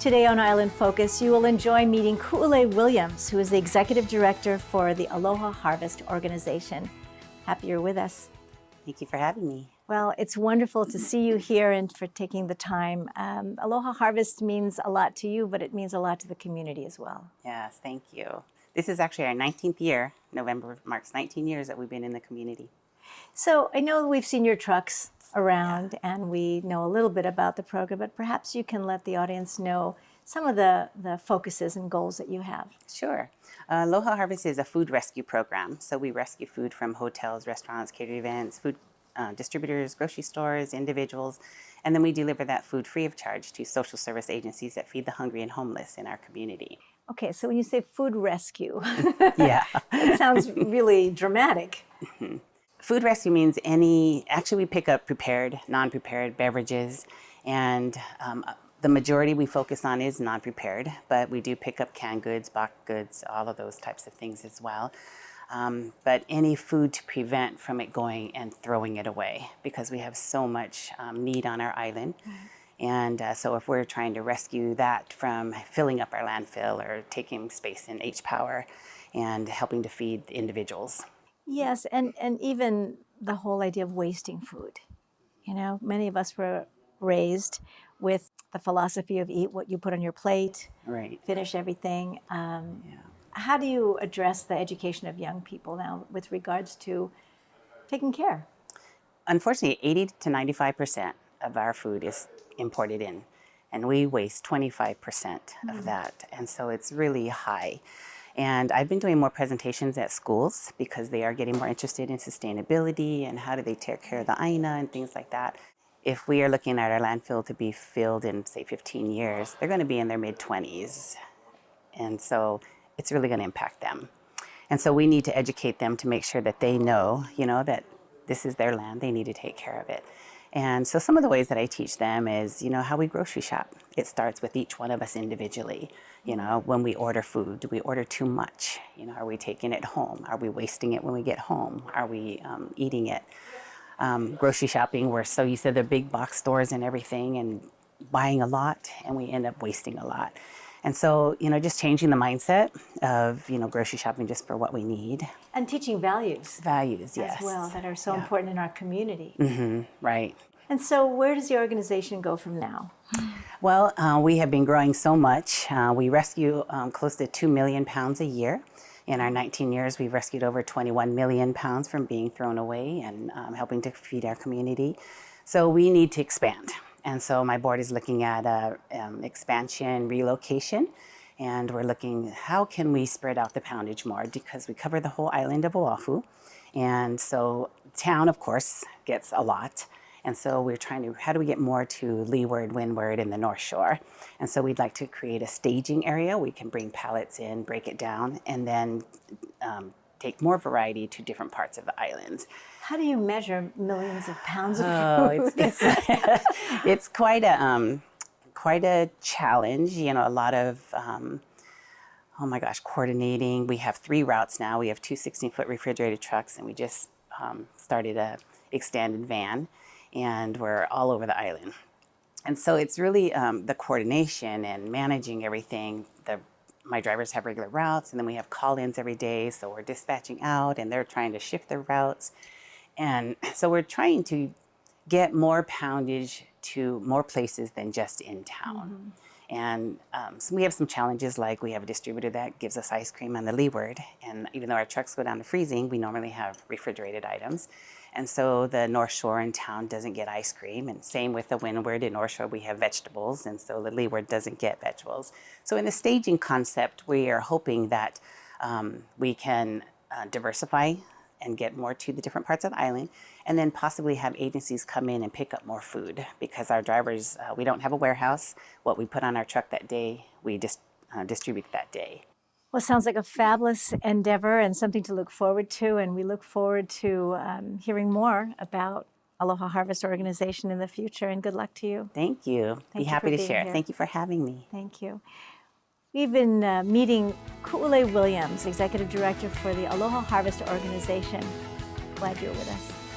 Today on Island Focus, you will enjoy meeting Kuʻulei Williams, who is the Executive Director for the Aloha Harvest Organization. Happy you're with us. Thank you for having me. Well, it's wonderful to see you here and for taking the time. Aloha Harvest means a lot to you, but it means a lot to the community as well. Yes, thank you. This is actually our 19th year. November marks 19 years that we've been in the community. So I know we've seen your trucks around and we know a little bit about the program, but perhaps you can let the audience know some of the focuses and goals that you have. Sure. Aloha Harvest is a food rescue program. So we rescue food from hotels, restaurants, catering events, food distributors, grocery stores, individuals, and then we deliver that food free of charge to social service agencies that feed the hungry and homeless in our community. Okay, so when you say food rescue, yeah, it sounds really dramatic. Food rescue means actually we pick up prepared, non-prepared beverages, and the majority we focus on is non-prepared, but we do pick up canned goods, boxed goods, all of those types of things as well. But any food to prevent from it going and throwing it away, because we have so much need on our island. And so if we're trying to rescue that from filling up our landfill or taking space in H-Power and helping to feed individuals. Yes, and even the whole idea of wasting food. You know, many of us were raised with the philosophy of eat what you put on your plate, right. Finish everything. How do you address the education of young people now with regards to taking care? Unfortunately, 80 to 95% of our food is imported in, and we waste 25% of that. And so it's really high. And I've been doing more presentations at schools because they are getting more interested in sustainability and how do they take care of the aina and things like that. If we are looking at our landfill to be filled in, say, 15 years, they're going to be in their mid-20s. And so it's really going to impact them. And so we need to educate them to make sure that they know, that this is their land, they need to take care of it. And so some of the ways that I teach them is, how we grocery shop. It starts with each one of us individually. When we order food, do we order too much? Are we taking it home? Are we wasting it when we get home? Are we eating it? Grocery shopping, we're so used to the big box stores and everything and buying a lot, and we end up wasting a lot. And so, just changing the mindset of, grocery shopping just for what we need. And teaching values. Values, yes. As well, that are so important in our community. Right. And so where does the organization go from now? Well, we have been growing so much. We rescue close to 2 million pounds a year. In our 19 years, we've rescued over 21 million pounds from being thrown away and helping to feed our community. So we need to expand. And so my board is looking at expansion, relocation, and we're looking how can we spread out the poundage more, because we cover the whole island of Oahu. And so town, of course, gets a lot. And so we're trying to, how do we get more to leeward, windward, and the North Shore? And so we'd like to create a staging area. We can bring pallets in, break it down, and then take more variety to different parts of the islands. How do you measure millions of pounds of food? It's quite a challenge. A lot of coordinating. We have 3 routes now. We have 2 16-foot refrigerated trucks, and we just started a extended van, and we're all over the island. And so it's really the coordination and managing everything. My drivers have regular routes, and then we have call-ins every day, so we're dispatching out, and they're trying to shift their routes. And so we're trying to get more poundage to more places than just in town. And so we have some challenges, like we have a distributor that gives us ice cream on the leeward, and even though our trucks go down to freezing, we normally have refrigerated items. And so the North Shore in town doesn't get ice cream, and same with the windward. In North Shore we have vegetables, and so the leeward doesn't get vegetables. So in the staging concept, we are hoping that we can diversify and get more to the different parts of the island, and then possibly have agencies come in and pick up more food, because our drivers, we don't have a warehouse. What we put on our truck that day, we just distribute that day. Well, it sounds like a fabulous endeavor and something to look forward to, and we look forward to hearing more about Aloha Harvest Organization in the future, and good luck to you. Thank you. Be happy to share. Thank you for having me. Thank you. We've been meeting Kuʻulei Williams, Executive Director for the Aloha Harvest Organization. Glad you're with us.